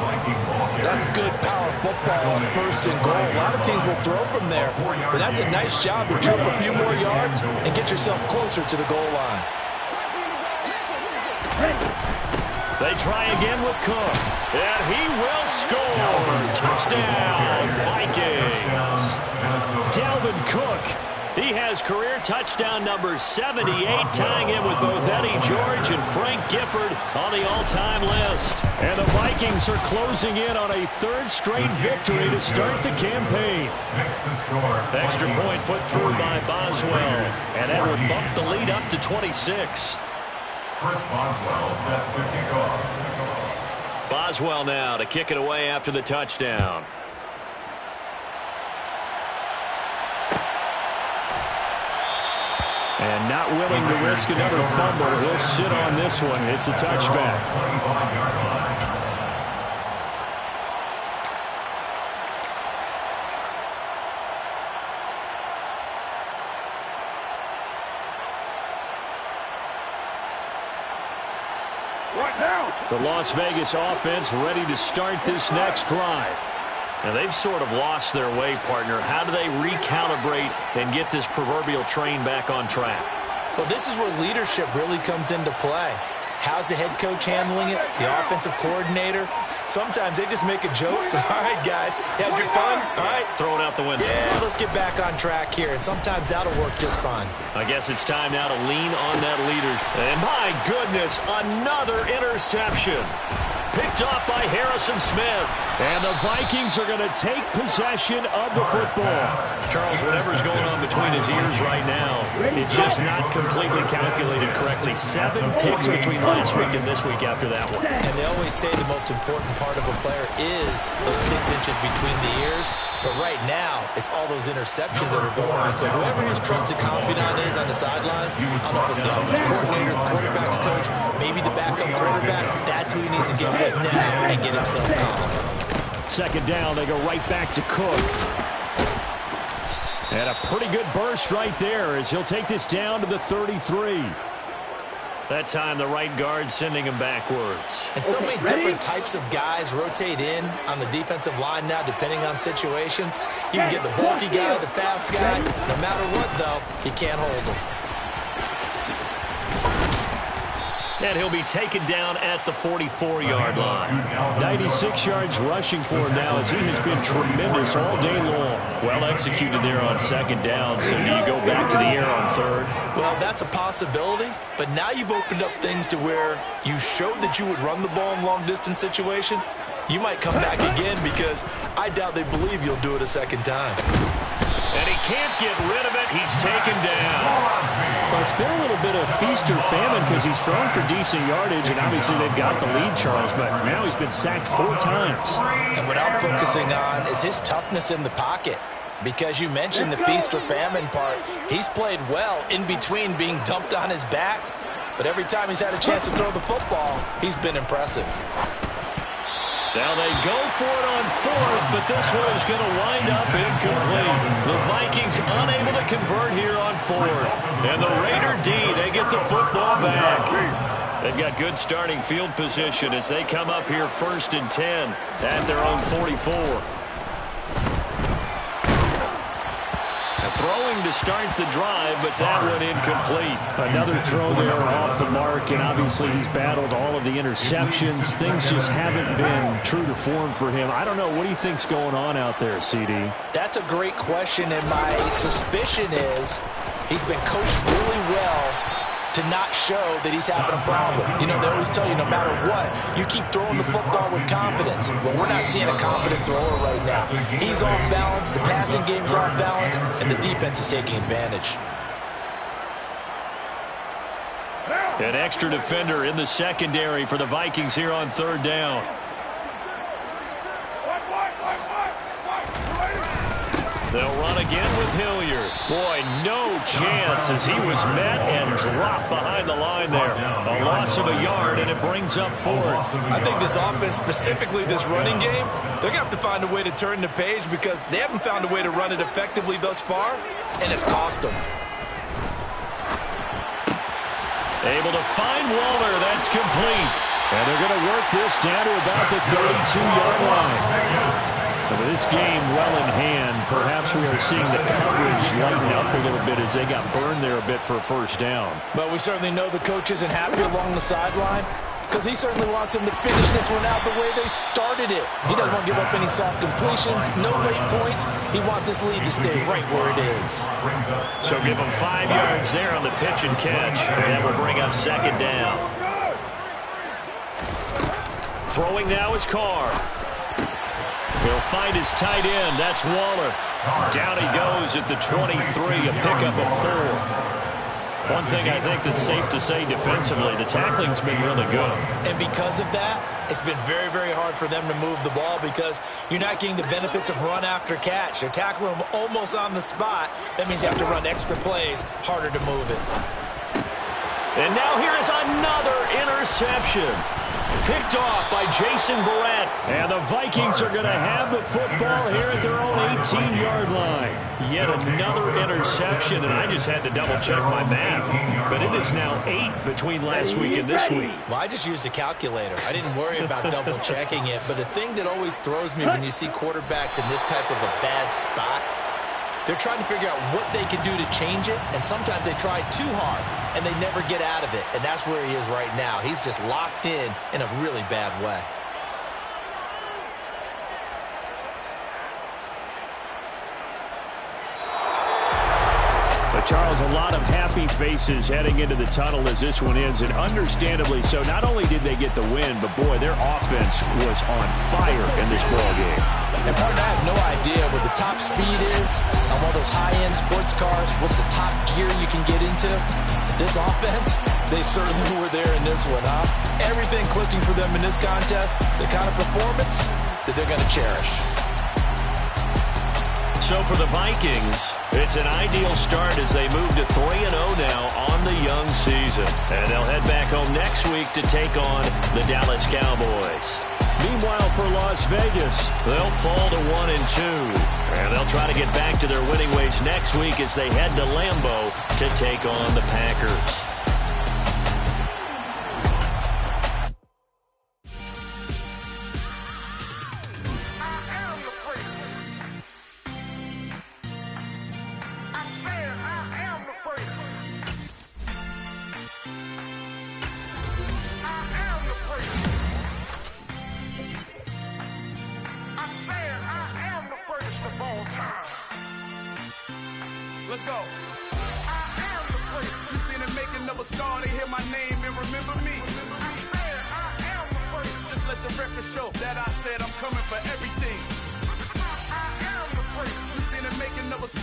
C: That's good power football on 1st and goal. A lot of teams will throw from there, but that's a nice job to trip a few more yards and get yourself closer to the goal line.
A: They try again with Cook, and he will score. Touchdown, Vikings. Dalvin Cook, he has career touchdown number 78, tying in with both Eddie George and Frank Gifford on the all-time list. And the Vikings are closing in on a 3rd straight victory to start the campaign. Extra point put through by Boswell, and that will bump the lead up to 26.
G: Chris Boswell set to kick off.
A: Boswell now to kick it away after the touchdown. And not willing to risk another fumble. He'll sit on this one. It's a touchback.
G: 25-yard line.
D: The Las Vegas offense ready to start this next drive.
A: Now they've sort of lost their way, partner. How do they recalibrate and get this proverbial train back on track?
C: Well, this is where leadership really comes into play. How's the head coach handling it? The offensive coordinator? Sometimes they just make a joke. All right, guys, had your fun? All right.
A: Throw it out the window.
C: Yeah, let's get back on track here. And sometimes that'll work just fine.
A: I guess it's time now to lean on that leader. And my goodness, another interception. Picked off by Harrison Smith.
D: And the Vikings are going to take possession of the football.
A: Charles, whatever's going on between his ears right now, it's just not completely calculated correctly. 7 picks between last week and this week after that one.
C: And they always say the most important part of a player is those 6 inches between the ears. But right now, it's all those interceptions that are going on. So whoever his trusted confidant is on the sidelines, I don't know if it's the offensive coordinator, the quarterback's coach, maybe the backup quarterback, that's who he needs to get with now and get himself calm.
D: 2nd down, they go right back to Cook. And a pretty good burst right there as he'll take this down to the 33.
A: That time, the right guard sending him backwards.
C: And so many different types of guys rotate in on the defensive line now, depending on situations. You can get the bulky guy, the fast guy. No matter what, though, you can't hold him.
A: And he'll be taken down at the 44-yard line.
D: 96 yards rushing for him now as he has been tremendous all day long.
A: Well executed there on 2nd down. So do you go back to the air on 3rd?
C: Well, that's a possibility. But now you've opened up things to where you showed that you would run the ball in long-distance situation. You might come back again because I doubt they believe you'll do it a 2nd time.
A: And he can't get rid of it. He's taken down.
D: Well, it's been a little bit of feast or famine because he's thrown for decent yardage, and obviously they've got the lead, Charles, but now he's been sacked 4 times.
C: And what I'm focusing on is his toughness in the pocket. Because you mentioned the feast or famine part, he's played well in between being dumped on his back. But every time he's had a chance to throw the football, he's been impressive.
A: Now they go for it on 4th, but this one is going to wind up incomplete. The Vikings unable to convert here on 4th. And the Raider D, they get the football back. They've got good starting field position as they come up here 1st and 10 at their own 44. Throwing to start the drive, but that one incomplete.
D: Another throw there off the mark, and obviously he's battled all of the interceptions. Things just haven't been true to form for him. I don't know. What do you think's going on out there, CD?
C: That's a great question, and my suspicion is he's been coached really well to not show that he's having a problem. You know, they always tell you no matter what, you keep throwing the football with confidence. Well, we're not seeing a confident thrower right now. He's off balance, the passing game's off balance, and the defense is taking advantage.
A: An extra defender in the secondary for the Vikings here on 3rd down. They'll run again with Hilliard. Boy, no chance as he was met and dropped behind the line there. A loss of a yard, and it brings up 4th.
F: I think this offense, specifically this running game, they're going to have to find a way to turn the page because they haven't found a way to run it effectively thus far, and it's cost them.
A: Able to find Waller. That's complete.
D: And they're going to work this down to about the 32-yard line. And with this game well in hand, perhaps we are seeing the coverage lighten up a little bit as they got burned there a bit for a 1st down.
C: But we certainly know the coach isn't happy along the sideline because he certainly wants them to finish this one out the way they started it. He doesn't want to give up any soft completions, no late points. He wants his lead to stay right where it is.
A: So give him 5 yards there on the pitch and catch. And that will bring up 2nd down. Throwing now is Carr. He'll find his tight end. That's Waller. Down he goes at the 23, a pickup of 4. One thing I think that's safe to say defensively, the tackling's been really good.
C: And because of that, it's been very, very hard for them to move the ball because you're not getting the benefits of run after catch. They're tackling them almost on the spot. That means you have to run extra plays, harder to move it.
A: And now here is another interception. Picked off by Jason Verrett.
D: And the Vikings are going to have the football here at their own 18-yard line.
A: Yet another interception, and I just had to double-check my math. But it is now 8 between last week and this week.
C: Well, I just used a calculator. I didn't worry about double-checking it. But the thing that always throws me when you see quarterbacks in this type of a bad spot, they're trying to figure out what they can do to change it, and sometimes they try too hard, and they never get out of it, and that's where he is right now. He's just locked in a really bad way.
D: But Charles, a lot of happy faces heading into the tunnel as this one ends, and understandably so. Not only did they get the win, but boy, their offense was on fire in this ball game.
C: And partner, I have no idea what the top speed is on one of those high-end sports cars. What's the top gear you can get into? This offense, they certainly were there in this one, huh? Everything clicking for them in this contest, the kind of performance that they're going to cherish.
A: So for the Vikings, it's an ideal start as they move to 3-0 now on the young season. And they'll head back home next week to take on the Dallas Cowboys.
D: Meanwhile, for Las Vegas,
A: they'll fall to 1-2. And they'll try to get back to their winning ways next week as they head to Lambeau to take on the Packers.
H: Let's go. I am the first. You seen the making of a star, they hear my name and remember me. I am the first. Just let the record show that I said I'm coming for everything. I am the first. You seen the making of a star.